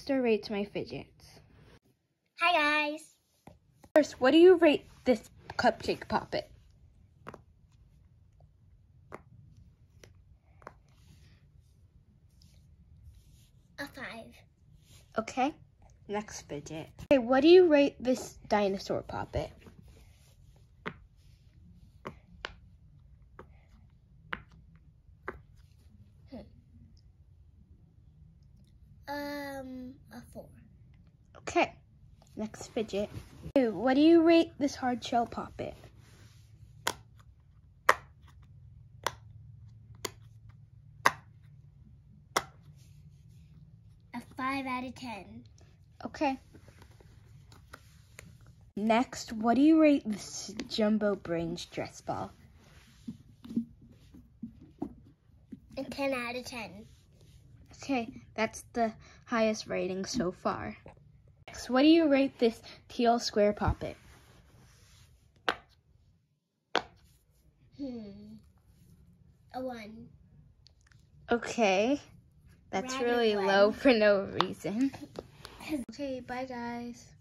sister rates my fidgets. Hi guys. First, what do you rate this cupcake poppet? A 5. Okay, next fidget. Okay, what do you rate this dinosaur poppet? A 4. Okay, next fidget. Okay, what do you rate this hard shell poppet? A 5 out of 10. Okay. Next, what do you rate this jumbo brain stress ball? A 10 out of 10. Okay, that's the highest rating so far. Next, what do you rate this teal square poppet? A 1. Okay, that's Rather really low. low for no reason. Okay, bye guys.